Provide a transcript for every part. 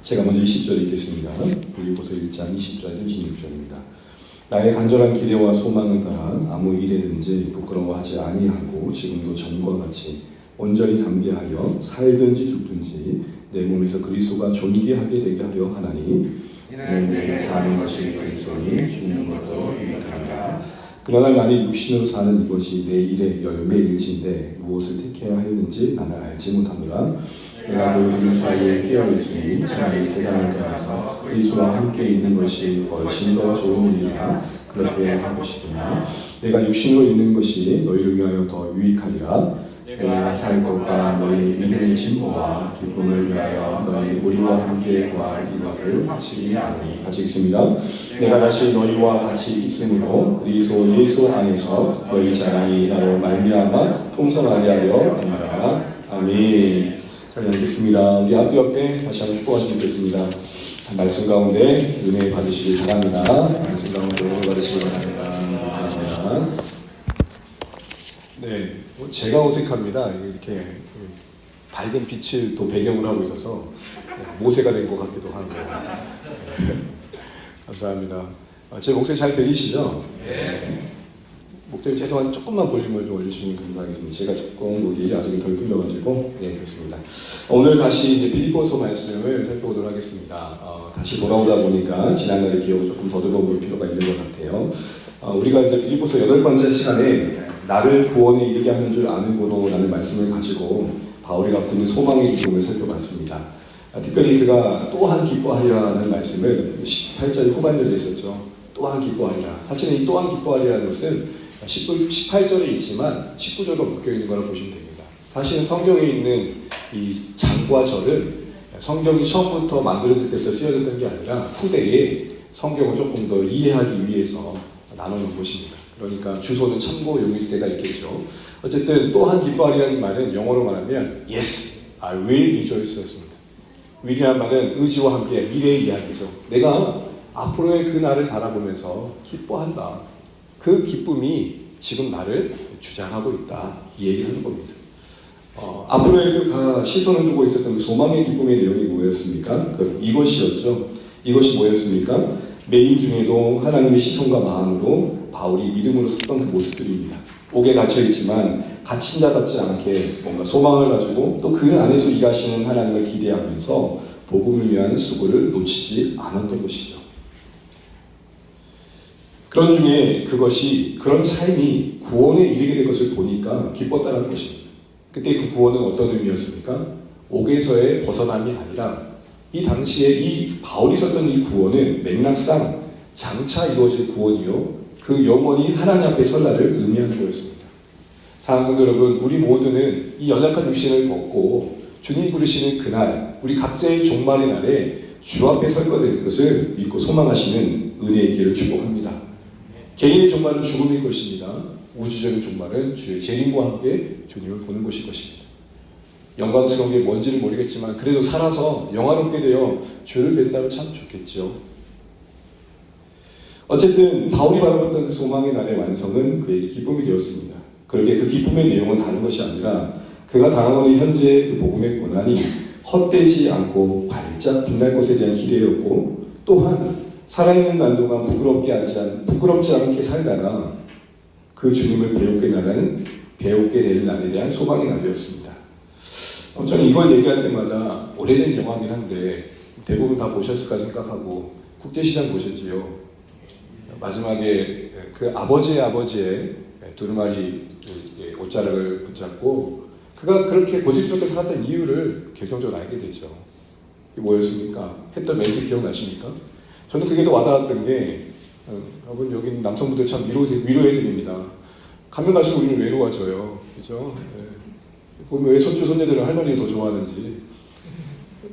제가 먼저 20절 읽겠습니다. 빌립보서 1장 20절에서 26절입니다. 나의 간절한 기대와 소망을 따라 아무 일에든지 부끄러워하지 아니하고 지금도 전과 같이 온전히 담대하여 살든지 죽든지 내 몸에서 그리스도가 존귀하게 되게 하려 하나니 이는 내가 사는 것이 그리스도니 죽는 것도 유익하니라. 그러나 나는 육신으로 사는 이것이 내 일의 열매일진데 무엇을 택해야 했는지 나는 알지 못하노라. 내가 너희들 사이에 깨어있으니 차라리 세상을 떠나서 그리스도와 함께 있는 것이 훨씬 더 좋은 일이라 그렇게 하고 싶으나 내가 육신으로 있는 것이 너희를 위하여 더 유익하리라. 내가 살 것과 너희 믿음의 진보와 기쁨을 위하여 너희 우리와 함께 구할 이것을 확실히 아노니. 같이 읽습니다. 내가 다시 너희와 같이 있으므로 그리스도 예수 안에서 너희 자랑이 나로 말미암아 풍성하게 하려 합니다. 아멘. 잘 읽겠습니다. 우리 앞뒤 옆에 다시 한번 축복하시면 좋겠습니다. 말씀 가운데 은혜 받으시길 바랍니다. 말씀 가운데 은혜 받으시길 바랍니다. 감사합니다. 네, 제가 어색합니다. 이렇게 밝은 빛을 또 배경으로 하고 있어서 모세가 된 것 같기도 하고. 감사합니다. 제 목소리 잘 들리시죠? 네. 목소리 최소한 조금만 볼륨을 좀 올려주시면 감사하겠습니다. 제가 조금 목이 아직 덜 풀려가지고. 네, 그렇습니다. 오늘 다시 이제 빌립보서 말씀을 살펴보도록 하겠습니다. 다시 돌아오다 보니까 지난날의 기억을 조금 더듬어 볼 필요가 있는 것 같아요. 우리가 이제 빌립보서 8번째 시간에 나를 구원에 이르게 하는 줄 아는 고로라는 말씀을 가지고 바울이 갖고 있는 소망의 기쁨을 살펴봤습니다. 특별히 그가 또한 기뻐하리라는 말씀을 18절 후반절에 했었죠. 또한 기뻐하리라. 사실은 이 또한 기뻐하리라는 것은 18절에 있지만 19절로 묶여있는 거라고 보시면 됩니다. 사실은 성경에 있는 이 장과 절은 성경이 처음부터 만들어질 때부터 쓰여졌던 게 아니라 후대에 성경을 조금 더 이해하기 위해서 나누는 것입니다. 그러니까 주소는 참고용일 때가 있겠죠. 어쨌든 또한 기뻐하리라는 말은 영어로 말하면 Yes, I will rejoice 였습니다. will이라는 말은 의지와 함께 미래의 이야기죠. 내가 앞으로의 그 날을 바라보면서 기뻐한다. 그 기쁨이 지금 나를 주장하고 있다. 이 얘기를 하는 겁니다. 앞으로의 그 시선을 두고 있었던 그 소망의 기쁨의 내용이 뭐였습니까? 이것이었죠. 이것이 뭐였습니까? 매일 중에도 하나님의 시선과 마음으로 바울이 믿음으로 섰던 그 모습들입니다. 옥에 갇혀있지만 갇힌 자답지 않게 뭔가 소망을 가지고 또 그 안에서 일하시는 하나님을 기대하면서 복음을 위한 수고를 놓치지 않았던 것이죠. 그런 중에 그런 삶이 구원에 이르게 된 것을 보니까 기뻤다는 것입니다. 그때 그 구원은 어떤 의미였습니까? 옥에서의 벗어남이 아니라 이 당시에 이 바울이 썼던 이 구원은 맥락상 장차 이루어질 구원이요 그 영원히 하나님 앞에 설 날을 의미하는 거였습니다. 사랑하는 성도 여러분, 우리 모두는 이 연약한 육신을 벗고 주님 부르시는 그날, 우리 각자의 종말의 날에 주 앞에 설 것을 믿고 소망하시는 은혜의 길을 축복합니다. 개인의 종말은 죽음일 것입니다. 우주적인 종말은 주의 재림과 함께 주님을 보는 것일 것입니다. 영광스러운 게 뭔지는 모르겠지만 그래도 살아서 영화롭게 되어 주를 뵌다면 참 좋겠죠. 어쨌든 바울이 바라봤던 그 소망의 날의 완성은 그에게 기쁨이 되었습니다. 그러게 그 기쁨의 내용은 다른 것이 아니라 그가 당하는 현재의 그 복음의 고난이 헛되지 않고 발짝 빛날 것에 대한 기대였고 또한 살아있는 날 동안 부끄럽지 않게 살다가 그 주님을 배우게 되는 날에 대한 소망의 날이었습니다. 저는 이걸 얘기할 때마다 오래된 영화긴 한데 대부분 다 보셨을까 생각하고 국제시장 보셨지요? 마지막에 그 아버지의 두루마리 옷자락을 붙잡고 그가 그렇게 고집스럽게 살았던 이유를 결정적으로 알게 되죠. 이게 뭐였습니까? 했던 멘트 기억나십니까? 저는 그게 더 와닿았던 게 여러분 여기 남성분들 참 위로해드립니다. 가면 갈수록 우리는 외로워져요. 그죠? 보면 왜 손주 손녀들은 할머니를 더 좋아하는지.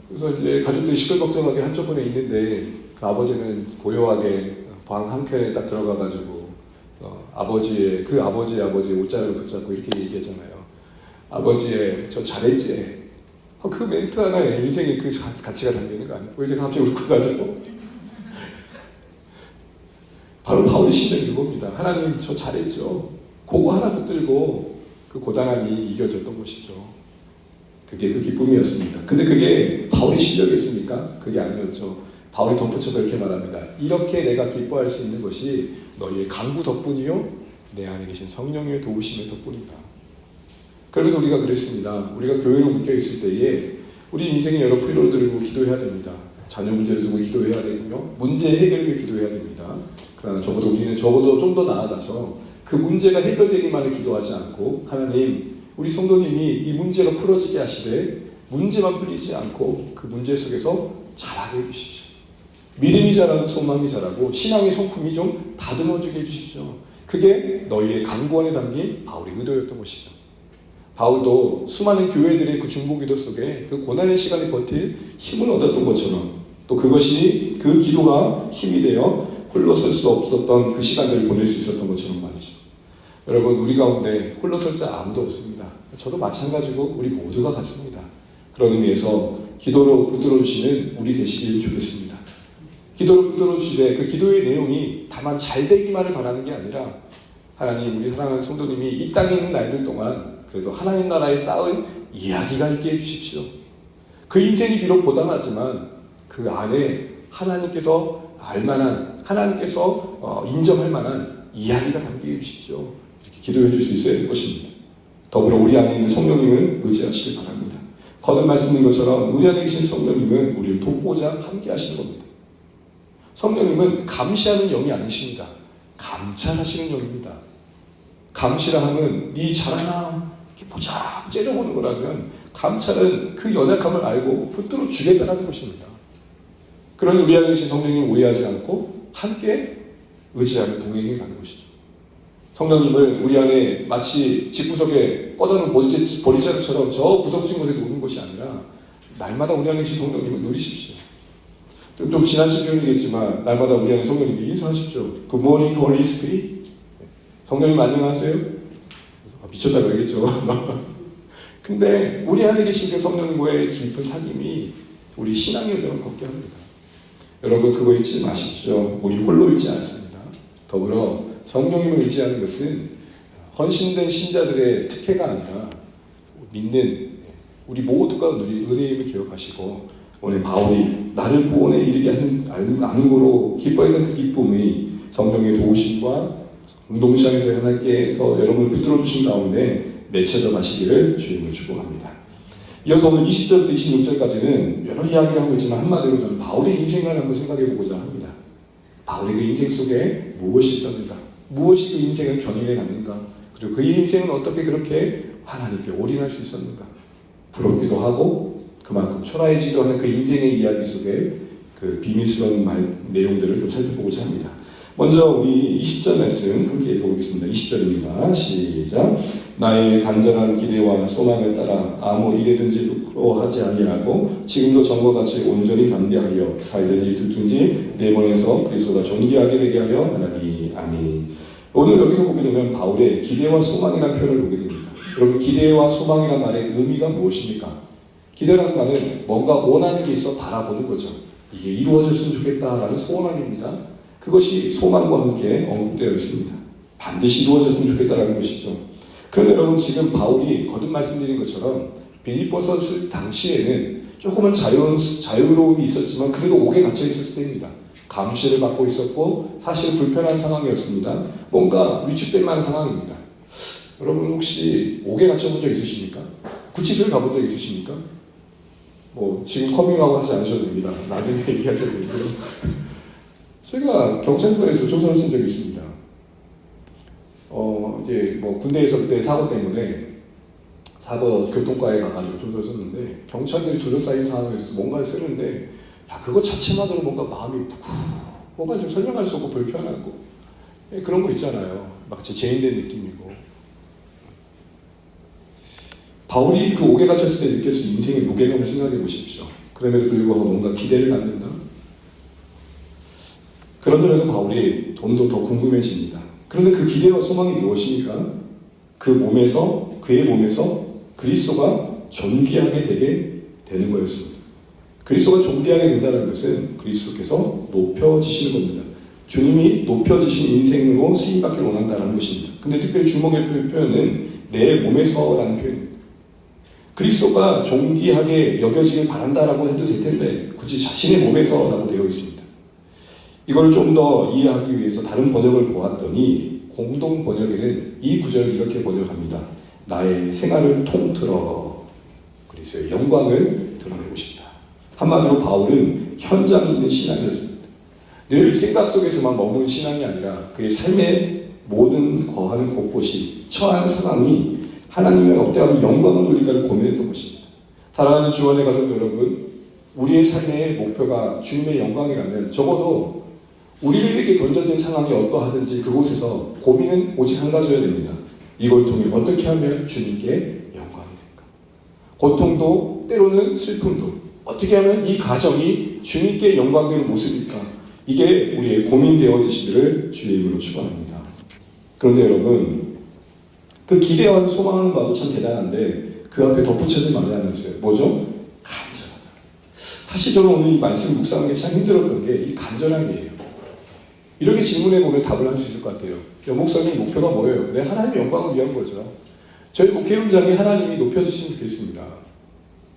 그래서 이제 가족들이 시끌벅적하게 한쪽분에 있는데 그 아버지는 고요하게 방 한켠에 딱 들어가가지고 아버지의 옷자락을 붙잡고 이렇게 얘기하잖아요. 아버지의 저 잘했지. 그 멘트 하나에 인생의 그 가치가 담기는 거 아니에요? 이제 갑자기 울고가지고 바로 바울의 심정이 그겁니다. 하나님 저 잘했죠. 그거 하나 붙들고 그 고단함이 이겨졌던 것이죠. 그게 그 기쁨이었습니다. 근데 그게 바울의 실력이었습니까? 그게 아니었죠. 바울이 덧붙여서 이렇게 말합니다. 이렇게 내가 기뻐할 수 있는 것이 너희의 강구 덕분이요 내 안에 계신 성령의 도우심의 덕분이다. 그러면서 우리가 그랬습니다. 우리가 교회로 묶여 있을 때에 우리 인생에 여러 필요를 들고 기도해야 됩니다. 자녀 문제를 두고 기도해야 되고요. 문제 해결을 위해 기도해야 됩니다. 그러나 우리는 적어도 좀 더 나아가서 그 문제가 해결되기만을 기도하지 않고 하나님 우리 성도님이 이 문제가 풀어지게 하시되 문제만 풀리지 않고 그 문제 속에서 자라게 해주십시오. 믿음이 자라고 소망이 자라고 신앙의 성품이 좀 다듬어지게 해주십시오. 그게 너희의 강구안에 담긴 바울의 의도였던 것이죠. 바울도 수많은 교회들의 그 중보기도 속에 그 고난의 시간에 버틸 힘을 얻었던 것처럼 또 그것이 그 기도가 힘이 되어 홀로 설 수 없었던 그 시간들을 보낼 수 있었던 것처럼 말이죠. 여러분 우리 가운데 홀로 설 자 아무도 없습니다. 저도 마찬가지고 우리 모두가 같습니다. 그런 의미에서 기도로 붙들어 주시는 우리 되시길 좋겠습니다. 기도를 붙들어 주시되 그 기도의 내용이 다만 잘 되기만을 바라는 게 아니라 하나님 우리 사랑하는 성도님이 이 땅에 있는 날들 동안 그래도 하나님 나라에 쌓은 이야기가 있게 해주십시오. 그 인생이 비록 고단하지만 그 안에 하나님께서 알만한 하나님께서 인정할 만한 이야기가 담겨 주십시오. 이렇게 기도해 줄 수 있어야 될 것입니다. 더불어 우리 안에 있는 성령님을 의지하시길 바랍니다. 거듭 말씀드린 것처럼 우리 안에 계신 성령님은 우리를 돕고자 함께 하시는 겁니다. 성령님은 감시하는 영이 아니십니다. 감찰하시는 영입니다. 감시라 함은 네 잘하나 이렇게 보자 째려보는 거라면 감찰은 그 연약함을 알고 붙들어 주겠다는 것입니다. 그러니 우리 안에 계신 성령님을 오해하지 않고 함께 의지하며 동행해 가는 것이죠. 성령님을 우리 안에 마치 집구석에 꺼다놓은 보리자루처럼 저 구석진 곳에 놓는 것이 아니라 날마다 우리 안에 계신 성령님을 누리십시오. 좀 지나친 표현이겠지만 날마다 우리 안에 성령님께 인사하십시오. Good morning, Holy Spirit. 성령님 안녕하세요. 미쳤다고 그러겠죠. 근데 우리 안에 계신 그 성령님과의 깊은 사귐이 우리 신앙의 여정을 걷게 합니다. 여러분 그거 잊지 마십시오. 우리 홀로 있지 않습니다. 더불어 성령님을 의지하는 것은 헌신된 신자들의 특혜가 아니라 믿는 우리 모두가 누릴 은혜임을 기억하시고 오늘 바울이 나를 구원에 이르게 하는 거로 기뻐했던 그 기쁨이 성령의 도우심과 공동시장에서 하나님께서 여러분을 붙들어 주신 가운데 맺혀져 가시기를 주님을 축복합니다. 이어서 오늘 20절부터 26절까지는 여러 이야기를 하고 있지만 한마디로 저는 바울의 인생을 한번 생각해 보고자 합니다. 바울의 그 인생 속에 무엇이 있었는가? 무엇이 그 인생을 견인해 갔는가? 그리고 그 인생은 어떻게 그렇게 하나님께 올인할 수 있었는가? 부럽기도 하고 그만큼 초라해지기도 하는 그 인생의 이야기 속에 그 비밀스러운 내용들을 좀 살펴보고자 합니다. 먼저 우리 20절 말씀 함께 읽어보겠습니다. 20절입니다. 시작. 나의 간절한 기대와 소망을 따라 아무 일에든지 부끄러워하지 아니하고 지금도 전과 같이 온전히 담대하여 살든지 듣든지 내 몸에서 그리스도가 존귀하게 되게 하려 하나니 아멘. 오늘 여기서 보게 되면 바울의 기대와 소망이라는 표현을 보게 됩니다. 여러분 기대와 소망이라는 말의 의미가 무엇입니까? 기대라는 말은 뭔가 원하는 게 있어 바라보는 거죠. 이게 이루어졌으면 좋겠다라는 소원입니다. 그것이 소망과 함께 언급되어 있습니다. 반드시 이루어졌으면 좋겠다라는 것이죠. 그런데 여러분 지금 바울이 거듭 말씀드린 것처럼 빌립보서 쓸 당시에는 조금은 자유로움이 있었지만 그래도 옥에 갇혀 있었을 때입니다. 감시를 받고 있었고 사실 불편한 상황이었습니다. 뭔가 위축될 만한 상황입니다. 여러분 혹시 옥에 갇혀본 적 있으십니까? 구치소에 가본 적 있으십니까? 지금 커밍아웃 하지 않으셔도 됩니다. 나중에 얘기하셔도 되고요. 저희가 경찰서에서 조사를 쓴 적이 있습니다. 이제 군대에서 그때 사고 때문에 교통과에 가가지고 조사를 썼는데 경찰들이 둘러싸인 상황에서 뭔가를 쓰는데 그거 자체만으로 뭔가 마음이 뭔가 좀 설명할 수 없고 불편하고 그런 거 있잖아요. 마치 죄인된 느낌이고. 바울이 그 옥에 갇혔을 때 느꼈을 인생의 무게감을 생각해 보십시오. 그럼에도 불구하고 뭔가 기대를 갖는다. 그런 점에서 바울이 좀 더 궁금해집니다. 그런데 그 기대와 소망이 무엇입니까? 그의 몸에서 그리스도가 존귀하게 되게 되는 거였습니다. 그리스도가 존귀하게 된다는 것은 그리스도께서 높여지시는 겁니다. 주님이 높여지신 인생으로 쓰임받기를 원한다는 것입니다. 근데 특별히 주목의 표현은 내 몸에서라는 표현입니다. 그리스도가 존귀하게 여겨지길 바란다라고 해도 될 텐데 굳이 자신의 몸에서라고 되어 있습니다. 이걸 좀 더 이해하기 위해서 다른 번역을 보았더니 공동 번역에는 이 구절을 이렇게 번역합니다. 나의 생활을 통틀어 그리스도의 영광을 드러내고 싶다. 한마디로 바울은 현장에 있는 신앙이었습니다. 늘 생각 속에서만 머무는 신앙이 아니라 그의 삶의 모든 거하는 곳곳이 처한 상황이 하나님의 어떠한 영광을 돌릴까를 고민했던 것입니다. 사랑하는 주원의 가족 여러분, 우리의 삶의 목표가 주님의 영광이라면 적어도 우리에게 던져진 상황이 어떠하든지 그곳에서 고민은 오직 한 가지여야 됩니다. 이걸 통해 어떻게 하면 주님께 영광이 될까? 고통도 때로는 슬픔도 어떻게 하면 이 가정이 주님께 영광되는 모습일까? 이게 우리의 고민되어지시기를 주의 이름으로 축원합니다. 그런데 여러분, 그 기대와 소망하는 바도 참 대단한데 그 앞에 덧붙여진 말이 하나 있어요. 뭐죠? 간절하다. 사실 저는 오늘 이 말씀 묵상하는 게 참 힘들었던 게 이 간절함이에요. 이렇게 질문해 보면 답을 할 수 있을 것 같아요. 목사님 목표가 뭐예요? 네, 하나님의 영광을 위한 거죠. 저희 목회 현장에 하나님이 높여주시면 좋겠습니다.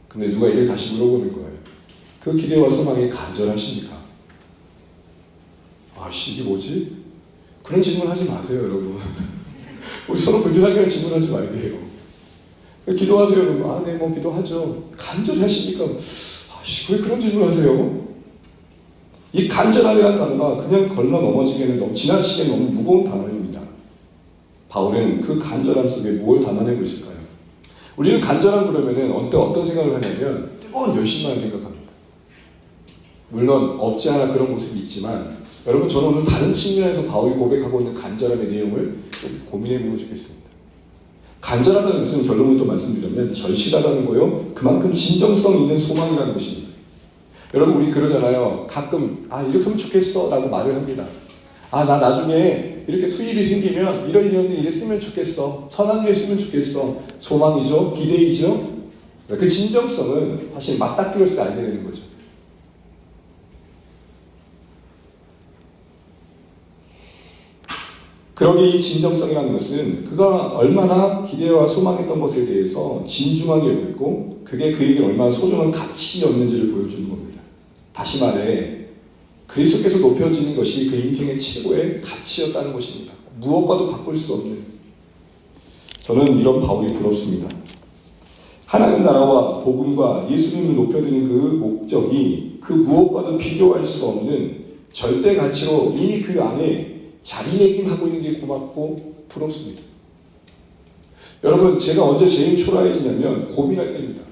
근데 누가 이를 다시 물어보는 거예요. 그 기대와 소망이 간절하십니까? 아씨, 이게 뭐지? 그런 질문 하지 마세요, 여러분. 우리 서로 불편하게 질문하지 말게요. 기도하세요, 여러분. 아, 네, 뭐 기도하죠. 간절히 하십니까? 아씨, 왜 그런 질문 하세요? 이 간절함이라는 단어가 그냥 걸러 넘어지기에는 너무 지나치게 너무 무거운 단어입니다. 바울은 그 간절함 속에 뭘 담아내고 있을까요? 우리는 간절함 그러면은 어떤 생각을 하냐면 뜨거운 열심만 생각합니다. 물론 없지 않아 그런 모습이 있지만 여러분, 저는 오늘 다른 측면에서 바울이 고백하고 있는 간절함의 내용을 좀 고민해보면 좋겠습니다. 간절하다는 것은 결론부터 말씀드리면 절실하다는 거요. 그만큼 진정성 있는 소망이라는 것입니다. 여러분, 우리 그러잖아요. 가끔 이렇게 하면 좋겠어 라고 말을 합니다. 나 나중에 이렇게 수입이 생기면 이런 일을 쓰면 좋겠어. 선한 일 쓰면 좋겠어. 소망이죠. 기대이죠. 그 진정성은 사실 맞닥뜨렸을 때 알게 되는 거죠. 그러기에 이 진정성이라는 것은 그가 얼마나 기대와 소망했던 것에 대해서 진중하게 여겼고 그게 그에게 얼마나 소중한 가치였는지를 보여주는 겁니다. 다시 말해 그리스도께서 높여지는 것이 그 인생의 최고의 가치였다는 것입니다. 무엇과도 바꿀 수 없는. 저는 이런 바울이 부럽습니다. 하나님 나라와 복음과 예수님을 높여드리는 그 목적이 그 무엇과도 비교할 수 없는 절대 가치로 이미 그 안에 자리매김하고 있는 게 고맙고 부럽습니다. 여러분, 제가 언제 제일 초라해지냐면 고민할 때입니다.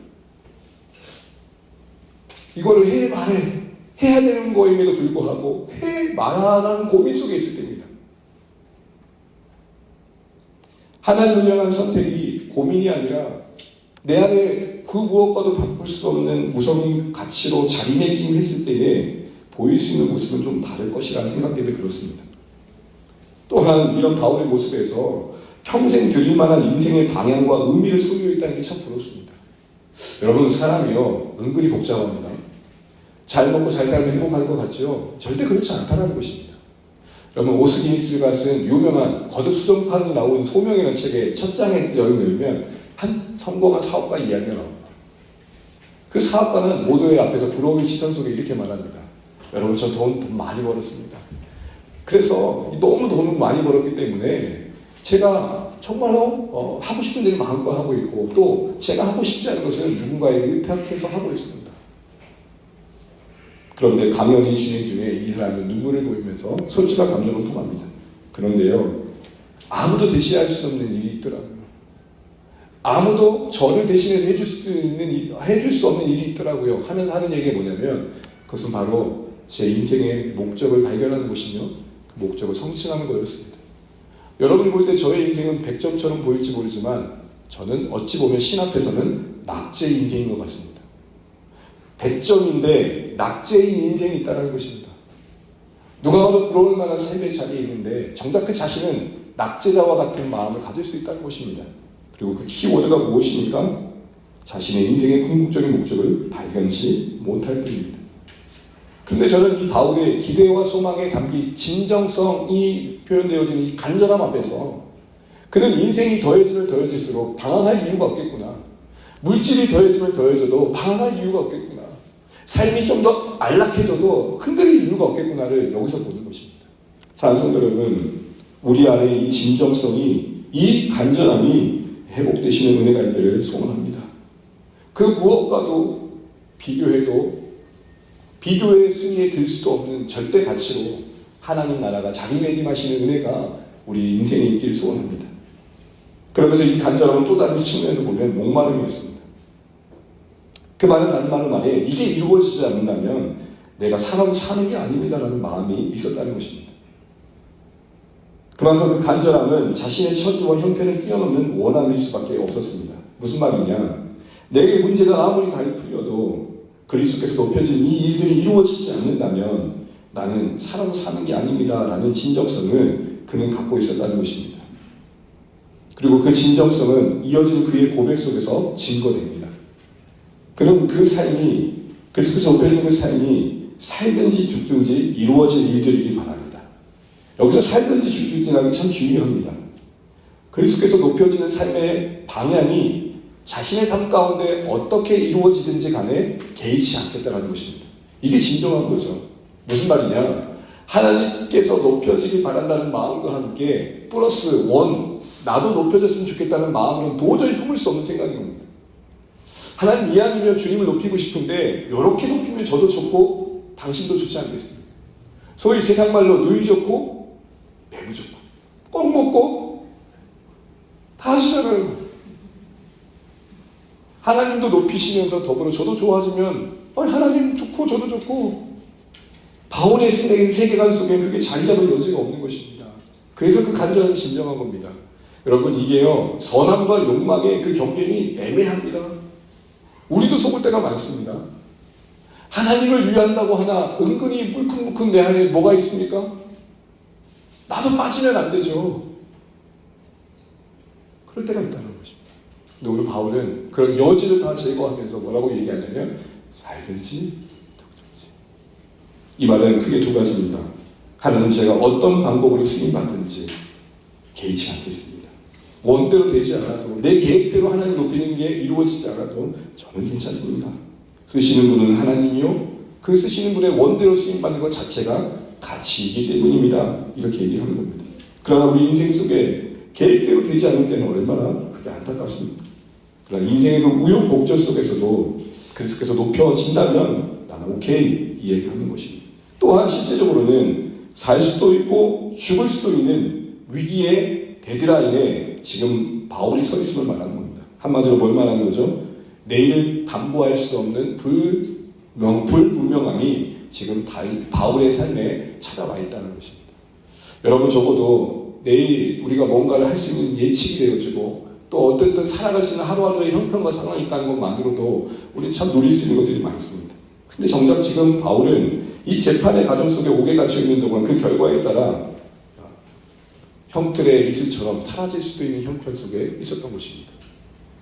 이거를 해 말해 해야 되는 거임에도 불구하고 해 말하라는 고민 속에 있을 때입니다. 하나님을 향한 선택이 고민이 아니라 내 안에 그 무엇과도 바꿀 수 없는 무서운 가치로 자리매김했을 때에 보일 수 있는 모습은 좀 다를 것이라는 생각 때문에 그렇습니다. 또한 이런 바울의 모습에서 평생 드릴 만한 인생의 방향과 의미를 소유했다는 게 참 부럽습니다. 여러분, 사람이요 은근히 복잡합니다. 잘 먹고 잘 살면 행복할 것 같죠? 절대 그렇지 않다는 것입니다. 여러분, 오스기니스가 쓴 유명한 거듭 수정판이 나온 소명이라는 책의 첫 장에 열면 한 성공한 사업가 이야기가 나옵니다. 그 사업가는 모두의 앞에서 부러움의 시선 속에 이렇게 말합니다. 여러분, 저 돈 많이 벌었습니다. 그래서 너무 돈을 많이 벌었기 때문에 제가 정말로 하고 싶은 일을 마음껏 하고 있고 또 제가 하고 싶지 않은 것을 누군가에게 의탁해서 하고 있습니다. 그런데 강연이 진행 중에 이 사람은 눈물을 보이면서 솔직한 감정을 통합니다. 그런데요, 아무도 대신할 수 없는 일이 있더라고요. 아무도 저를 대신해서 해줄 수 없는 일이 있더라고요. 하면서 하는 얘기가 뭐냐면 그것은 바로 제 인생의 목적을 발견하는 것이며 그 목적을 성취하는 거였습니다. 여러분이 볼 때 저의 인생은 100점처럼 보일지 모르지만 저는 어찌 보면 신 앞에서는 낙제의 인생인 것 같습니다. 100점인데 낙제인 인생이 있다는 것입니다. 누가 봐도 부러울 만한 삶의 자리에 있는데 정작 그 자신은 낙제자와 같은 마음을 가질 수 있다는 것입니다. 그리고 그 키워드가 무엇입니까? 자신의 인생의 궁극적인 목적을 발견치 못할 뿐입니다. 그런데 저는 이 바울의 기대와 소망에 담긴 진정성이 표현되어지는 이 간절함 앞에서 그는 인생이 더해지면 더해질수록 방황할 이유가 없겠구나. 물질이 더해지면 더해져도 방황할 이유가 없겠구나. 삶이 좀 더 안락해져도 흔들릴 이유가 없겠구나를 여기서 보는 것입니다. 사랑하는 성도 여러분, 우리 안에 이 진정성이, 이 간절함이 회복되시는 은혜가 있기를 소원합니다. 그 무엇과도 비교의 순위에 들 수도 없는 절대 가치로 하나님 나라가 자리매김하시는 은혜가 우리 인생에 있기를 소원합니다. 그러면서 이 간절함은 또 다른 측면에서 보면 목마름이었습니다. 그 말은 다른 말로 말해 이게 이루어지지 않는다면 내가 사는 게 아닙니다라는 마음이 있었다는 것입니다. 그만큼 그 간절함은 자신의 처지와 형편을 뛰어넘는 원함일 수밖에 없었습니다. 무슨 말이냐? 내게 문제가 아무리 달리 풀려도 그리스도께서 높여진 이 일들이 이루어지지 않는다면 나는 살아도 사는 게 아닙니다라는 진정성을 그는 갖고 있었다는 것입니다. 그리고 그 진정성은 이어지는 그의 고백 속에서 증거됩니다. 그럼 그 삶이, 그리스도께서 높여진 그 삶이 살든지 죽든지 이루어질 일들이길 바랍니다. 여기서 살든지 죽든지라는 게 참 중요합니다. 그리스도께서 높여지는 삶의 방향이 자신의 삶 가운데 어떻게 이루어지든지 간에 개의치 않겠다는 것입니다. 이게 진정한 거죠. 무슨 말이냐? 하나님께서 높여지길 바란다는 마음과 함께 플러스 원, 나도 높여졌으면 좋겠다는 마음으로는 도저히 품을 수 없는 생각인 겁니다. 하나님 이왕이면 주님을 높이고 싶은데 이렇게 높이면 저도 좋고 당신도 좋지 않겠습니까? 소위 세상 말로 누이 좋고 매부 좋고 꼭 먹고 다 하시잖아요. 하나님도 높이시면서 더불어 저도 좋아지면 하나님 좋고 저도 좋고 바울의 세계관 속에 그게 자리 잡을 여지가 없는 것입니다. 그래서 그 간절함이 진정한 겁니다. 여러분 이게요 선함과 욕망의 그 경계이 애매합니다. 우리도 속을 때가 많습니다. 하나님을 위한다고 하나 은근히 물컹물컹 내 안에 뭐가 있습니까? 나도 빠지면 안 되죠. 그럴 때가 있다는 것입니다. 근데 우리 바울은 그런 여지를 다 제거하면서 뭐라고 얘기하냐면 살든지 죽든지. 이 말은 크게 두 가지입니다. 하나는 제가 어떤 방법으로 쓰임받든지 개의치 않겠습니다. 원대로 되지 않아도 내 계획대로 하나님 높이는 게 이루어지지 않아도 저는 괜찮습니다. 쓰시는 분은 하나님이요 그 쓰시는 분의 원대로 쓰임받는 것 자체가 가치이기 때문입니다. 이렇게 얘기하는 겁니다. 그러나 우리 인생 속에 계획대로 되지 않을 때는 얼마나 그게 안타깝습니다. 그러나 인생의 그 우여곡절 속에서도 그리스도께서 높여진다면 나는 오케이 이 얘기하는 것입니다. 또한 실제적으로는 살 수도 있고 죽을 수도 있는 위기의 데드라인에 지금 바울이 서 있음을 말하는 겁니다. 한마디로 뭘 말하는 거죠? 내일 담보할 수 없는 불분명함이 지금 바울의 삶에 찾아와 있다는 것입니다. 여러분 적어도 내일 우리가 뭔가를 할 수 있는 예측이 되어지고 또 어쨌든 살아갈 수 있는 하루하루의 형편과 상황이 있다는 것만으로도 우리는 참 누릴 수 있는 것들이 많습니다. 근데 정작 지금 바울은 이 재판의 과정 속에 옥에 갇혀 있는 동안 그 결과에 따라 형틀의 이슬처럼 사라질 수도 있는 형편 속에 있었던 것입니다.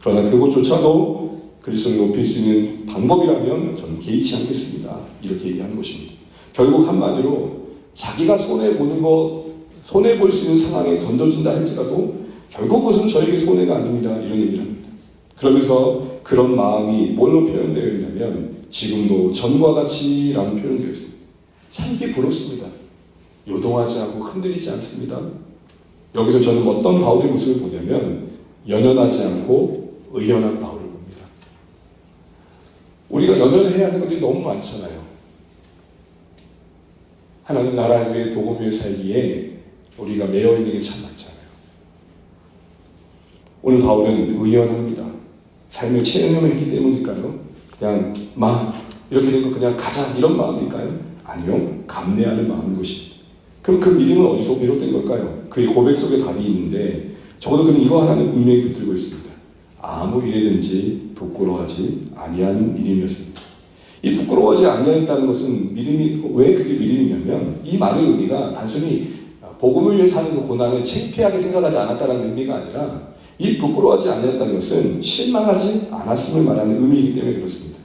그러나 그것조차도 그리스도를 높일 수 있는 방법이라면 저는 개의치 않겠습니다. 이렇게 얘기하는 것입니다. 결국 한마디로 자기가 손해볼 수 있는 상황에 던져진다 할지라도 결국 그것은 저에게 손해가 아닙니다. 이런 얘기를 합니다. 그러면서 그런 마음이 뭘로 표현되어 있냐면 지금도 전과 같이라는 표현이 되어 있습니다. 참 이게 부럽습니다. 요동하지 않고 흔들리지 않습니다. 여기서 저는 어떤 바울의 모습을 보냐면 연연하지 않고 의연한 바울을 봅니다. 우리가 연연해야 하는 것들이 너무 많잖아요. 하나님 나라 위에 복음 위에 살기에 우리가 매여 있는 게 참 많잖아요. 오늘 바울은 의연합니다. 삶을 체험했기 때문일까요? 그냥 이렇게 된 거 그냥 가자 이런 마음일까요? 아니요. 감내하는 마음인 것입니다. 그럼 그 믿음은 어디서 비롯된 걸까요? 그의 고백 속에 답이 있는데 적어도 그는 이거 하나는 분명히 붙들고 있습니다. 아무 일이든지 부끄러워하지 아니하는 믿음이었습니다. 이 부끄러워하지 아니하였다는 것은 믿음이 왜 그게 믿음이냐면 이 말의 의미가 단순히 복음을 위해 사는 그 고난을 창피하게 생각하지 않았다는 의미가 아니라 이 부끄러워하지 아니하였다는 것은 실망하지 않았음을 말하는 의미이기 때문에 그렇습니다.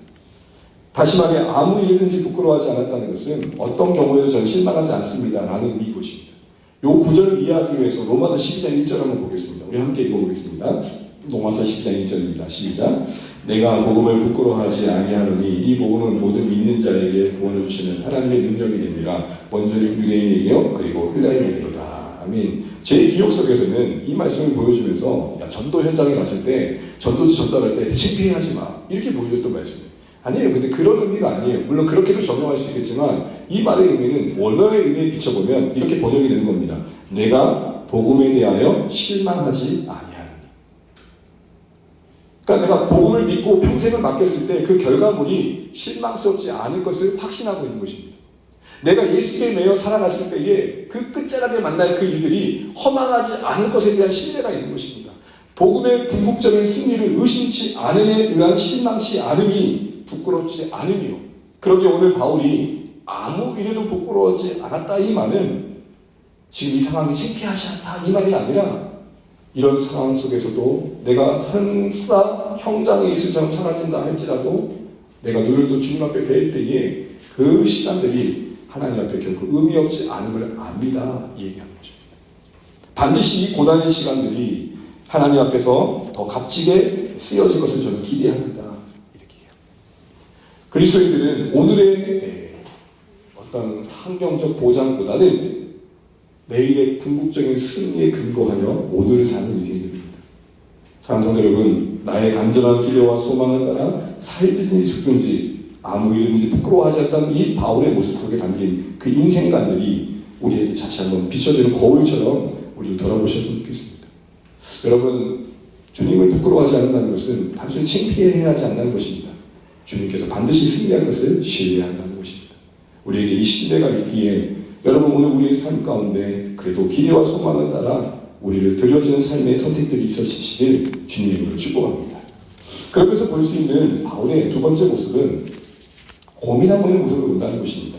다시 말해 아무 일이든지 부끄러워하지 않았다는 것은 어떤 경우에도 저는 실망하지 않습니다라는 의미인 것입니다. 이 구절을 이해하기 위해서 로마서 12장 1절 한번 보겠습니다. 우리 함께 읽어보겠습니다. 로마서 12장 1절입니다. 시작. 내가 복음을 부끄러워하지 아니하노니 이 복음은 모든 믿는 자에게 구원을 주시는 하나님의 능력이 됩니다. 먼저 유대인에게요 그리고 헬라인에게로다. 아멘. 제 기억 속에서는 이 말씀을 보여주면서 전도 현장에 갔을 때 전도지 전달할 때 창피해하지 마 이렇게 보여줬던 말씀이에요. 아니에요. 근데 그런 의미가 아니에요. 물론 그렇게도 적용할 수 있겠지만 이 말의 의미는 원어의 의미에 비춰보면 이렇게 번역이 되는 겁니다. 내가 복음에 대하여 실망하지 아니하노니. 그러니까 내가 복음을 믿고 평생을 맡겼을 때 그 결과물이 실망스럽지 않을 것을 확신하고 있는 것입니다. 내가 예수께 매여 살아갔을 때에 그 끝자락에 만날 그 일들이 허망하지 않을 것에 대한 신뢰가 있는 것입니다. 복음의 궁극적인 승리를 의심치 않음에 의한 실망치 않음이 부끄럽지 않음이요. 그러게 오늘 바울이 아무 일에도 부끄러워하지 않았다 이 말은 지금 이 상황이 창피하지 않다 이 말이 아니라 이런 상황 속에서도 내가 설사 형장에 있을처럼 사라진다 할지라도 내가 눈을 또 주님 앞에 뵐 때에 그 시간들이 하나님 앞에 결코 의미 없지 않음을 압니다. 이 얘기하는 것입니다. 반드시 이 고난의 시간들이 하나님 앞에서 더 값지게 쓰여질 것을 저는 기대합니다. 이렇게 해요. 그리스도인들은 오늘의 어떤 환경적 보장보다는 내일의 궁극적인 승리에 근거하여 오늘을 사는 인생들입니다. 사랑하는 성도 여러분, 나의 간절한 기대와 소망을 따라 살든지 죽든지 아무 일든지 부끄러워하지 않던 이 바울의 모습 속에 담긴 그 인생관들이 우리에게 다시 한번 비춰지는 거울처럼 우리를 돌아보셨으면 좋겠습니다. 여러분, 주님을 부끄러워하지 않는다는 것은 단순히 창피해야 하지 않는 것입니다. 주님께서 반드시 승리할 것을 신뢰해야 한다는 것입니다. 우리에게 이 신뢰가 있기에 여러분 오늘 우리의 삶 가운데 그래도 기대와 소망을 따라 우리를 들여지는 삶의 선택들이 있어지시길 주님의 이름으로 축복합니다. 그러면서 볼 수 있는 바울의 두 번째 모습은 고민하고 있는 모습을 본다는 것입니다.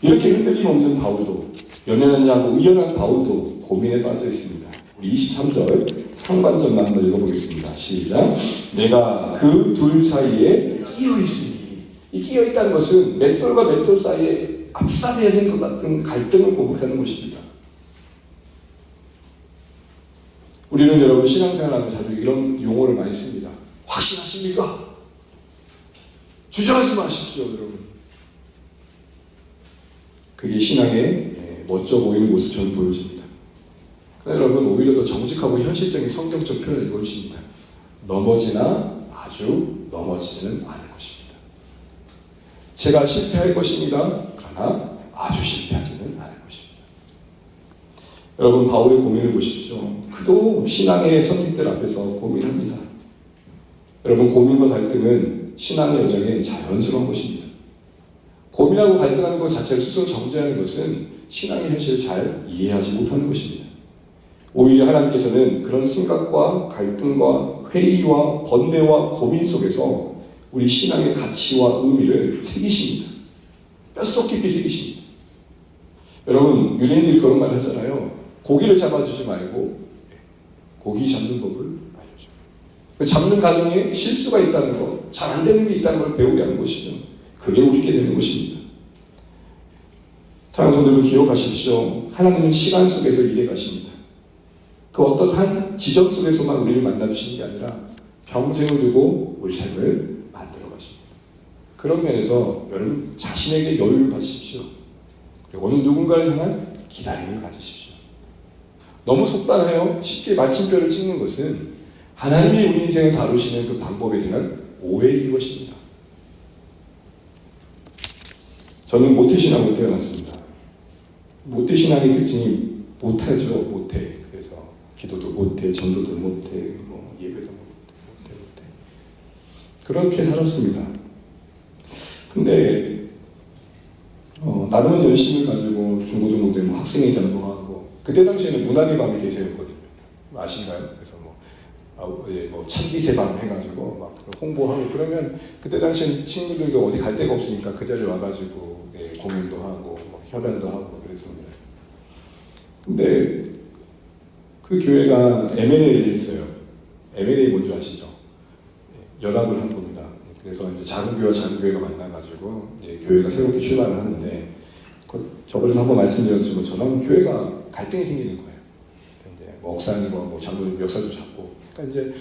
이렇게 흔들림 없는 바울도 연연하지 않고 의연한 바울도 고민에 빠져 있습니다. 우리 23절 상반절만 한번 읽어보겠습니다. 시작. 내가 그 둘 사이에 끼어 있으니 이 끼어 있다는 것은 맷돌과 맷돌 사이에 압사되어야 될 것 같은 갈등을 고백하는 것입니다. 우리는 여러분 신앙생활하면 자주 이런 용어를 많이 씁니다. 확신하십니까? 주저하지 마십시오, 여러분. 그게 신앙의 멋져 보이는 모습처럼 보여집니다. 그러나 여러분 오히려 더 정직하고 현실적인 성경적 표현을 읽어주십니다. 넘어지나 아주 넘어지지는 않을 것입니다. 제가 실패할 것입니다. 그러나 아주 실패하지는 않을 것입니다. 여러분 바울의 고민을 보십시오. 그도 신앙의 선택들 앞에서 고민합니다. 여러분 고민과 갈등은 신앙의 여정에 자연스러운 것입니다. 고민하고 갈등하는 것 자체를 스스로 정죄하는 것은 신앙의 현실을 잘 이해하지 못하는 것입니다. 오히려 하나님께서는 그런 생각과 갈등과 회의와 번뇌와 고민 속에서 우리 신앙의 가치와 의미를 새기십니다. 뼛속 깊이 새기십니다. 여러분 유대인들이 그런 말을 하잖아요. 고기를 잡아주지 말고 고기 잡는 법을 알려줘. 잡는 과정에 실수가 있다는 것, 잘 안 되는 게 있다는 걸 배우게 하는 것이죠. 그게 우리께 되는 것입니다. 사랑하는 성도들 기억하십시오. 하나님은 시간 속에서 일해 가십니다. 그 어떠한 지점 속에서만 우리를 만나주시는 게 아니라 평생을 두고 우리 삶을 만들어 가십니다. 그런 면에서 여러분 자신에게 여유를 가지십시오. 그리고 어느 누군가를 향한 기다림을 가지십시오. 너무 속단해요. 쉽게 마침표를 찍는 것은 하나님이 우리 인생을 다루시는 그 방법에 대한 오해인 것입니다. 저는 모태신앙으로 태어났습니다. 모태신앙의 특징이 못하죠. 못해. 그래서 기도도 못해, 전도도 못해, 예배도 못해. 그렇게 살았습니다. 근데 나름은 열심을 가지고 중고등부 때 학생회 전공하고 그때 당시에는 문학의 밤이 대세였거든요. 아신가요? 그래서 참비세방 해가지고 막 홍보하고 그러면 그때 당시엔 친구들도 어디 갈 데가 없으니까 그 자리에 와가지고 공연도 하고 협연도 하고 그랬습니다. 근데 그 교회가 M&A를 했어요. M&A 뭔지 아시죠? 연합을 한 겁니다. 그래서 이제 작은 교회와 작은 교회가 만나가지고 교회가 새롭게 출발을 하는데 저번에 한번 말씀드렸던 것처럼 교회가 갈등이 생기는 거예요. 이제 목사님과 장로님 역사도 잡고 그러니까 이제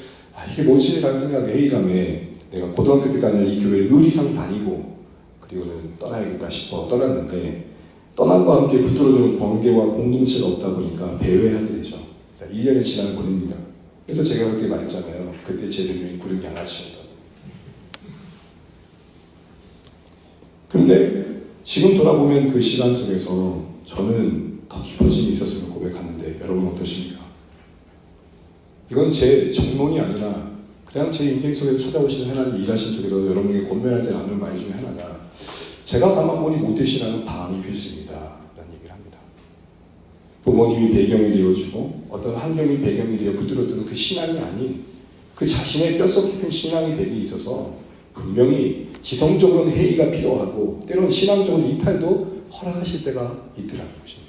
이게 뭐지라는 생각에 회의감에 내가 고등학교 때까지는 이 교회 의리상 다니고 그리고는 떠나야겠다 싶어 떠났는데 떠남과 함께 붙들어주는 관계와 공동체가 없다 보니까 배회하게 되죠. 1년의 시간을 보냅니다. 그래서 제가 그때 말했잖아요. 그때 제 별명이 구름 양아치였다고. 그런데 지금 돌아보면 그 시간 속에서 저는 더 깊어짐이 있었음을 고백하는데 여러분 어떠십니까? 이건 제 정론이 아니라 그냥 제 인생 속에서 찾아오시는 하나님 일하신 속에서 여러분에게 권면할 때 나누는 말 중에 하나가 제가 가만 보니 못되시라는 방이 필수입니다 라는 얘기를 합니다. 부모님이 배경이 되어주고 어떤 환경이 배경이 되어 붙들어두는 그 신앙이 아닌 그 자신의 뼛속 깊은 신앙이 되기 있어서 분명히 지성적으로는 회의가 필요하고 때로는 신앙적으로 이탈도 허락하실 때가 있더라는 것입니다.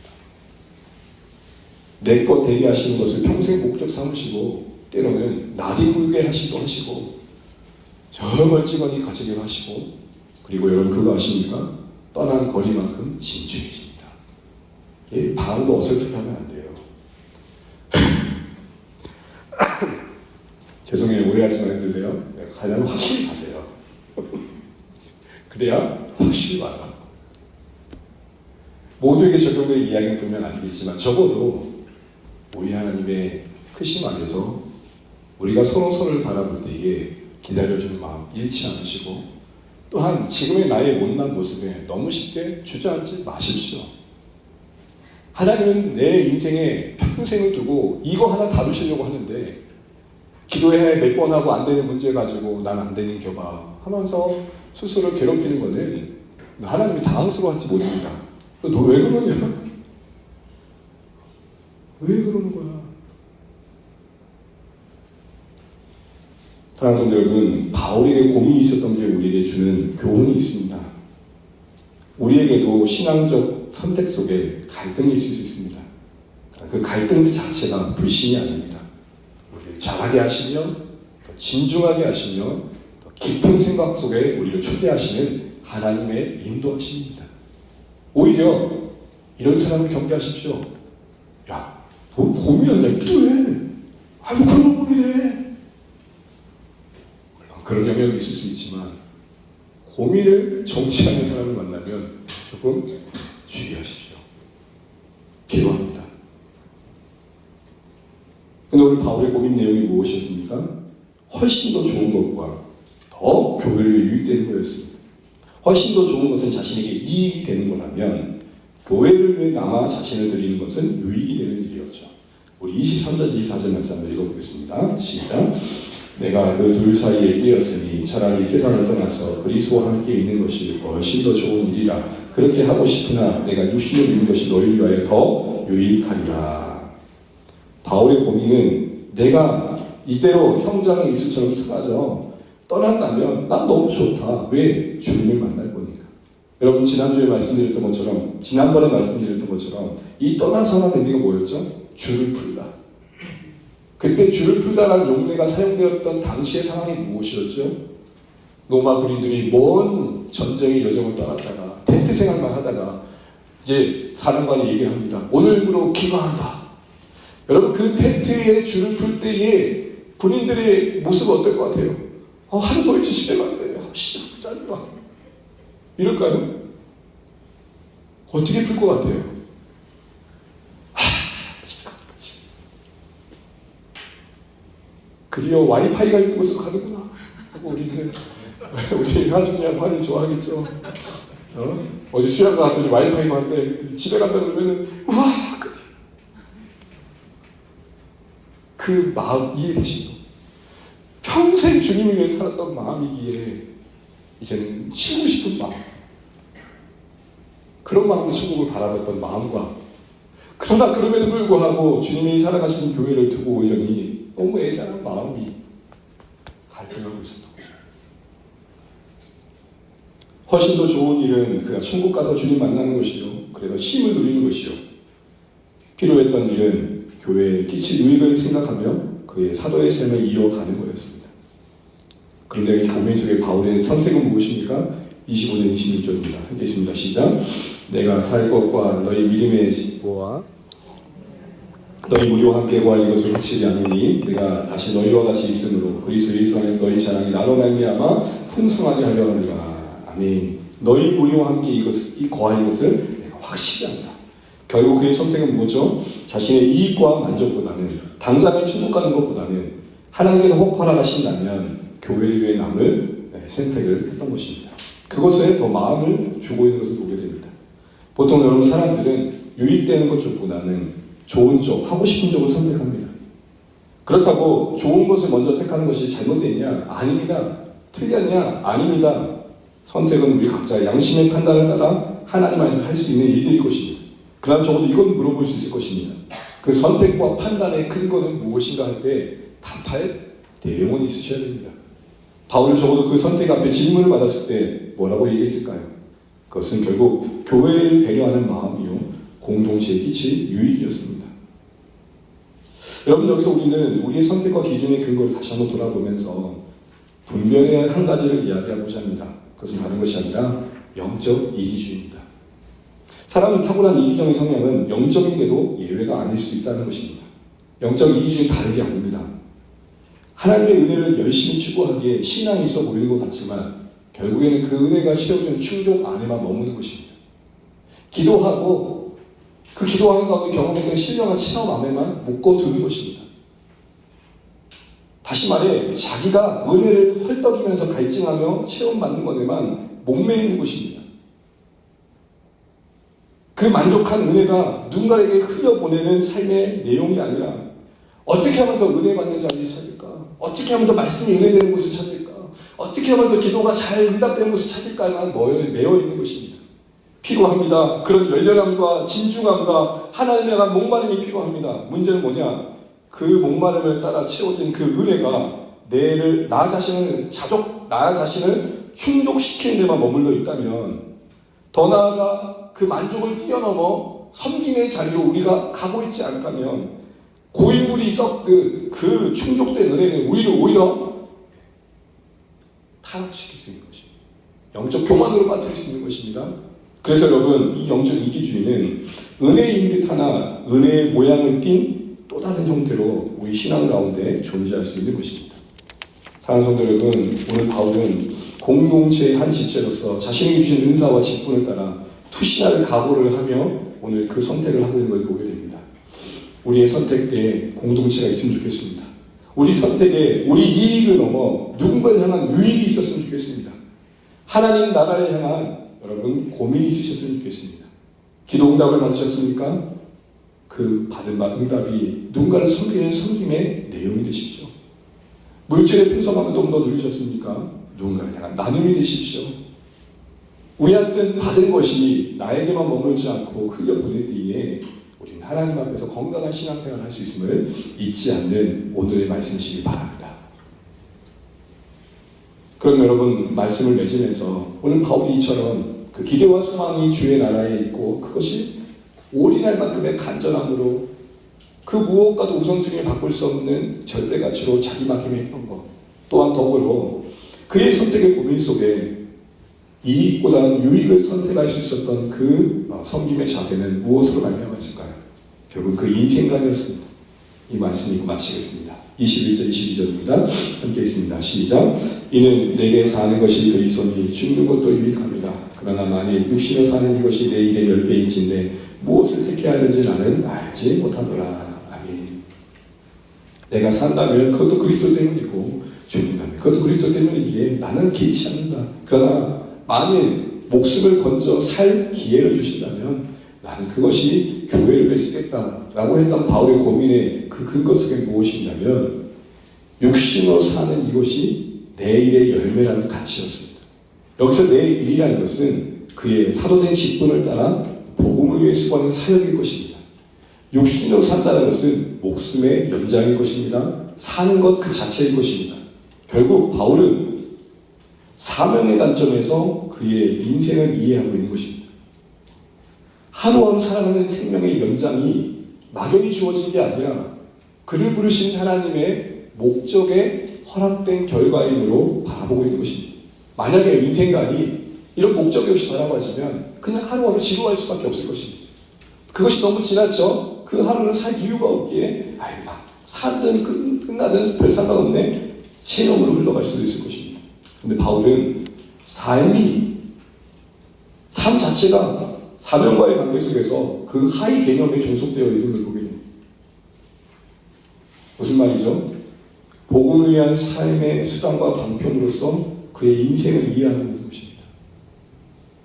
내 것 되게 하시는 것을 평생 목적 삼으시고 때로는 나디 굴게 하시기도 하시고 저 멀찍하니 가지기도 하시고 그리고 여러분 그거 아십니까? 떠난 거리만큼 진중해집니다. 방도 어설프게 하면 안 돼요. 죄송해요. 오해하지 말아주세요. 가려면 확실히 가세요. 그래야 확실히 와요. 모두에게 적용된 이야기는 분명 아니겠지만 적어도 우리 하나님의 크심 안에서 우리가 서로를 바라볼 때에 기다려주는 마음 잃지 않으시고 또한 지금의 나의 못난 모습에 너무 쉽게 주저앉지 마십시오. 하나님은 내 인생에 평생을 두고 이거 하나 다루시려고 하는데 기도해 몇 번 하고 안 되는 문제 가지고 난 안 되는 겨봐 하면서 스스로를 괴롭히는 것은 하나님이 당황스러워할지 모릅니다. 너 왜 그러냐? 왜 그러는 거야? 사랑하는 성도 여러분, 바울에게 고민이 있었던 게 우리에게 주는 교훈이 있습니다. 우리에게도 신앙적 선택 속에 갈등이 있을 수 있습니다. 그 갈등 자체가 불신이 아닙니다. 우리를 잘하게 하시며 더 진중하게 하시며 더 깊은 생각 속에 우리를 초대하시는 하나님의 인도하심입니다. 오히려 이런 사람을 경계하십시오. 야, 뭐 고민하냐? 기도해. 아이고 그런 고민해. 물론 그런 영역이 있을 수 있지만 고민을 정치하는 사람을 만나면 조금 주의하십시오. 필요합니다. 근데 오늘 바울의 고민 내용이 무엇이었습니까? 훨씬 더 좋은 것과 더 교회를 위해 유익되는 거였습니다. 훨씬 더 좋은 것은 자신에게 이익이 되는 거라면 교회를 위해 남아 자신을 드리는 것은 유익이 되는 일이었죠. 우리 23절, 24절 말씀 한번 읽어보겠습니다. 시작. 내가 그 둘 사이에 끼었으니 차라리 세상을 떠나서 그리스도와 함께 있는 것이 훨씬 더 좋은 일이라. 그렇게 하고 싶으나 내가 육신을 입는 것이 너희를 위하여 더 유익하리라. 바울의 고민은 내가 이대로 형장의 이슬처럼 사라져 떠난다면 난 너무 좋다. 왜? 주님을 만날 거니까. 여러분 지난번에 말씀드렸던 것처럼 이 떠난 상황의 의미가 뭐였죠? 줄을 풀다. 그때 줄을 풀다라는 용례가 사용되었던 당시의 상황이 무엇이었죠? 로마 군인들이 먼 전쟁의 여정을 떠났다가 텐트 생활만 하다가 이제 사령관이 얘기를 합니다. 오늘부로 귀가한다. 여러분 그 텐트에 줄을 풀 때에 군인들의 모습은 어떨 것 같아요? 하루 더 있지 집에 간대. 짜증나. 이럴까요? 어떻게 풀 것 같아요? 드디어 와이파이가 있는 곳으로 가는구나 하고 우리 하준이하고 하늘 좋아하겠죠. 어제 수영 갔더니 와이파이가 왔대. 집에 간다 그러면은 우와 그 마음 이해되시죠? 평생 주님을 위해 살았던 마음이기에 이제는 치고 싶은 마음, 그런 마음으로 천국을 바라봤던 마음과 그러나 그럼에도 불구하고 주님이 살아가시는 교회를 두고 오려니 너무 애잔한 마음이 갈등하고 있었던 거죠. 훨씬 더 좋은 일은 그가 천국 가서 주님 만나는 것이요, 그래서 쉼을 누리는 것이요, 필요했던 일은 교회에 끼칠 유익을 생각하며 그의 사도의 삶을 이어가는 거였습니다. 그런데 이 고민 속에 바울의 선택은 무엇입니까? 25절 26절입니다. 함께 있습니다. 시작. 내가 살 것과 너희 믿음의 보아 너희 우리와 함께 구할 이것을 확실히 아노니 내가 다시 너희와 같이 있으므로 그리스도 예수 안에서 너희 자랑이 나로 말미암아 풍성하게 하려 하노라. 아멘. 너희 우리와 함께 거할 이것을 내가 확실히 한다. 결국 그의 선택은 뭐죠? 자신의 이익과 만족보다는 당장에 충족하는 것보다는 하나님께서 혹 허락하신다면 교회를 위해 남을 선택을 했던 것입니다. 그것에 더 마음을 주고 있는 것을 보게 됩니다. 보통 여러분 사람들은 유익되는 것 쪽보다는 좋은 쪽, 하고 싶은 쪽을 선택합니다. 그렇다고 좋은 것을 먼저 택하는 것이 잘못됐냐? 아닙니다. 틀렸냐? 아닙니다. 선택은 우리 각자의 양심의 판단을 따라 하나님 안에서 할 수 있는 일들일 것입니다. 그럼 적어도 이건 물어볼 수 있을 것입니다. 그 선택과 판단의 근거는 무엇인가 할 때 답할 내용은 있으셔야 됩니다. 바울은 적어도 그 선택 앞에 질문을 받았을 때 뭐라고 얘기했을까요? 그것은 결국 교회를 배려하는 마음이요 공동체에 끼칠 유익이었습니다. 여러분 여기서 우리는 우리의 선택과 기준의 근거를 다시 한번 돌아보면서 분별의 한 가지를 이야기하고자 합니다. 그것은 다른 것이 아니라 영적 이기주의입니다. 사람은 타고난 이기적인 성향은 영적인데도 예외가 아닐 수 있다는 것입니다. 영적 이기주의는 다른 게 아닙니다. 하나님의 은혜를 열심히 추구하기에 신앙이 있어 보이는 것 같지만 결국에는 그 은혜가 채워주는 충족 안에만 머무는 것입니다. 기도하고 그 기도하는 가운데 경험했던 신령한 체험 안에만 묶어두는 것입니다. 다시 말해 자기가 은혜를 헐떡이면서 갈증하며 체험받는 것에만 목매이는 것입니다. 그 만족한 은혜가 누군가에게 흘려보내는 삶의 내용이 아니라 어떻게 하면 더 은혜 받는 자리를 찾을까? 어떻게 하면 더 말씀이 은혜되는 곳을 찾을까? 어떻게 하면 더 기도가 잘 응답되는 곳을 찾을까만 매여 있는 것입니다. 필요합니다. 그런 열렬함과 진중함과 하나님에 대한 목마름이 필요합니다. 문제는 뭐냐? 그 목마름을 따라 채워진 그 은혜가 나 자신을 충족시키는 데만 머물러 있다면 더 나아가 그 만족을 뛰어넘어 섬김의 자리로 우리가 가고 있지 않다면 고인물이 썩듯 그 충족된 은혜는 오히려 타락시킬 수 있는 것입니다. 영적 교만으로 빠뜨릴 수 있는 것입니다. 그래서 여러분 이 영적 이기주의는 은혜인 듯 하나 은혜의 모양을 띤 또 다른 형태로 우리 신앙 가운데 존재할 수 있는 것입니다. 사랑하는 성도 여러분, 오늘 바울은 공동체의 한 지체로서 자신이 주신 은사와 직분을 따라 투신할 각오를 하며 오늘 그 선택을 하고 있는 걸 보게 됩니다. 우리의 선택에 공동체가 있으면 좋겠습니다. 우리 선택에 우리 이익을 넘어 누군가를 향한 유익이 있었으면 좋겠습니다. 하나님 나라를 향한 여러분 고민이 있으셨으면 좋겠습니다. 기도 응답을 받으셨습니까? 그 받은 바 응답이 누군가를 섬기는 섬김의 내용이 되십시오. 물질의 풍성함을 좀 더 누리셨습니까? 누군가를 향한 나눔이 되십시오. 우리한테 받은 것이 나에게만 머물지 않고 흘려보낼 때에 우리는 하나님 앞에서 건강한 신앙생활을 할 수 있음을 잊지 않는 오늘의 말씀이시길 바랍니다. 그럼 여러분 말씀을 맺으면서 오늘 바울이 이처럼 그 기대와 소망이 주의 나라에 있고 그것이 올인할 만큼의 간절함으로 그 무엇과도 우선순위를 바꿀 수 없는 절대 가치로 자기 맡김에 했던 것 또한 더불어 그의 선택의 고민 속에 이익보다는 유익을 선택할 수 있었던 그 섬김의 자세는 무엇으로 말미암았을까요? 결국 그 인생관이었습니다. 이 말씀 읽고 마치겠습니다. 21절 22절입니다. 함께 있습니다. 시작. 이는 내게 사는 것이 그리스도니 죽는 것도 유익합니다. 그러나 만일 육신으로 사는 이것이 내 일의 10배인지인데 무엇을 택해야 하는지 나는 알지 못하노라. 아멘. 내가 산다면 그것도 그리스도 때문이고 죽는다면 그것도 그리스도 때문이기에 나는 개의치 않는다. 그러나 만일 목숨을 건져 살 기회를 주신다면 나는 그것이 교회를 위해 쓰겠다라고 했던 바울의 고민의 그 근거 속에 무엇이냐면 육신으로 사는 이것이 내 일의 열매라는 가치였습니다. 여기서 내 일이라는 것은 그의 사도된 직분을 따라 복음을 위해 수고하는 사역일 것입니다. 육신으로 산다는 것은 목숨의 연장일 것입니다. 사는 것 그 자체일 것입니다. 결국 바울은 사명의 관점에서 그의 인생을 이해하고 있는 것입니다. 하루하루 살아가는 생명의 연장이 막연히 주어진 게 아니라 그를 부르신 하나님의 목적에 허락된 결과임으로 바라보고 있는 것입니다. 만약에 인생관이 이런 목적이 없이 바라봐지면 그냥 하루하루 지루할 수밖에 없을 것입니다. 그것이 너무 지났죠? 그 하루를 살 이유가 없기에 아이 막 살든 끝나든 별 상관없네 체험으로 흘러갈 수도 있을 것입니다. 그런데 바울은 삶 자체가 사명과의 관계 속에서 그 하위 개념에 종속되어 있는 걸 보게 됩니다. 무슨 말이죠? 복음을 위한 삶의 수단과 방편으로서 그의 인생을 이해하는 것입니다.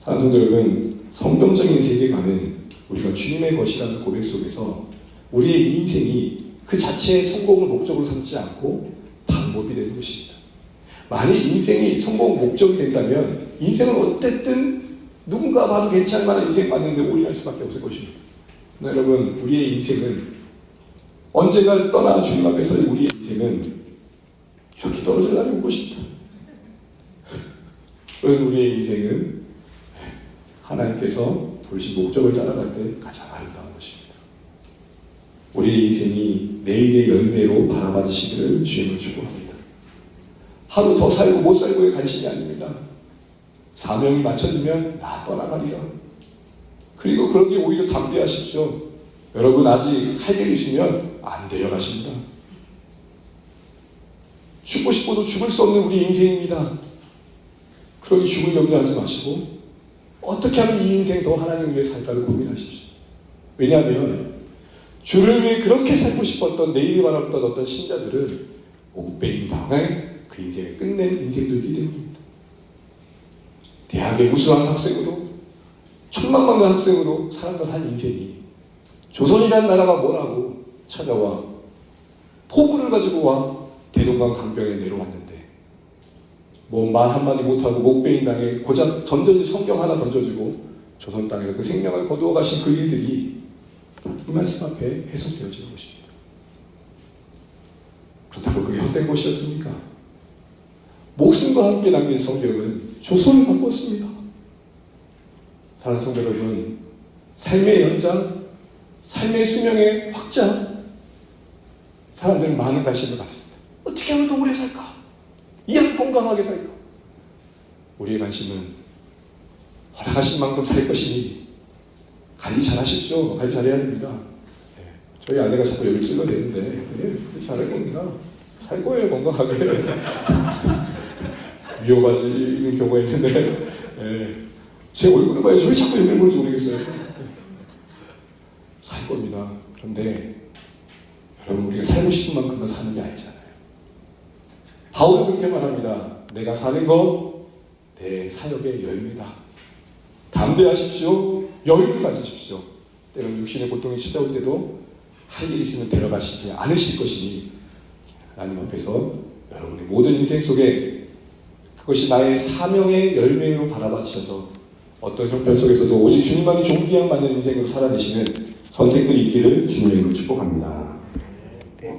사랑하는 성도 여러분, 성경적인 세계관은 우리가 주님의 것이라는 고백 속에서 우리의 인생이 그 자체의 성공을 목적으로 삼지 않고 방법이 되는 것입니다. 만약 인생이 성공 목적이 된다면 인생은 어쨌든 누군가 봐도 괜찮을 만한 인생 맞는데 올인할 수밖에 없을 것입니다. 여러분, 우리의 인생은 언제가 떠나 주님 앞에서 우리의 인생은 이렇게 떨어져 나가는 것입니다. 그래서 우리의 인생은 하나님께서 부르신 목적을 따라갈 때 가장 아름다운 것입니다. 우리의 인생이 내일의 열매로 바라봐주시기를 주님을 축복합니다. 하루 더 살고 못 살고의 관심이 아닙니다. 사명이 맞춰지면 나 떠나가리라. 그리고 그러기에 오히려 담대하십시오. 여러분 아직 할 일이 있으면 안 데려가십니다. 죽고 싶어도 죽을 수 없는 우리 인생입니다. 그러니 죽을 염려하지 마시고 어떻게 하면 이 인생 더 하나님을 위해 살까를 고민하십시오. 왜냐하면 주를 위해 그렇게 살고 싶었던 내일이 바랐던 어떤 신자들은 옥배인 당에 그 인생을 끝낸 인생도 있기 때문입니다. 대학에 우수한 학생으로 천망만한 학생으로 살았던 한 인생이 조선이라는 나라가 뭐라고 찾아와 포부를 가지고 와 대동강 강변에 내려왔는데 뭐 말 한마디 못하고 목베인 당에 고작 성경 하나 던져주고 조선 땅에서 그 생명을 거두어 가신 그 일들이 이 말씀 앞에 해석되어지는 것입니다. 그렇다고 그게 헛된 것이었습니까? 목숨과 함께 남긴 성경은 조선을 바꿨습니다. 사랑하는 성도 여러분, 삶의 연장, 삶의 수명의 확장, 사람들은 많은 관심을 갖습니다. 어떻게 하면 더 오래 살까? 이왕 건강하게 살까? 우리의 관심은 허락하신 만큼 살 것이니 관리 잘 하십시오. 관리 잘해야 됩니다. 네. 저희 아내가 자꾸 여기를 찔러대는데 네, 잘할 겁니다. 살 거예요, 건강하게. 위험하지는 경우가 있는데 네. 제 얼굴을 봐야지 왜 자꾸 여기를 보는지 모르겠어요. 살 겁니다. 그런데 여러분 우리가 살고 싶은 만큼만 사는 게 아니잖아요. 바울은 그렇게 말합니다. 내가 사는 거 내 사역의 열매다. 담대하십시오. 여유를 가지십시오. 때론 육신의 고통이 찾아올 때도 할 일이 있으면 데려가시지 않으실 것이니 하나님 앞에서 여러분의 모든 인생 속에 그것이 나의 사명의 열매로 바라봐 주셔서 어떤 형편 속에서도 오직 주님만이 존귀한 받는 인생으로 살아내시는 선택들이 있기를 주님의 이름으로 축복합니다.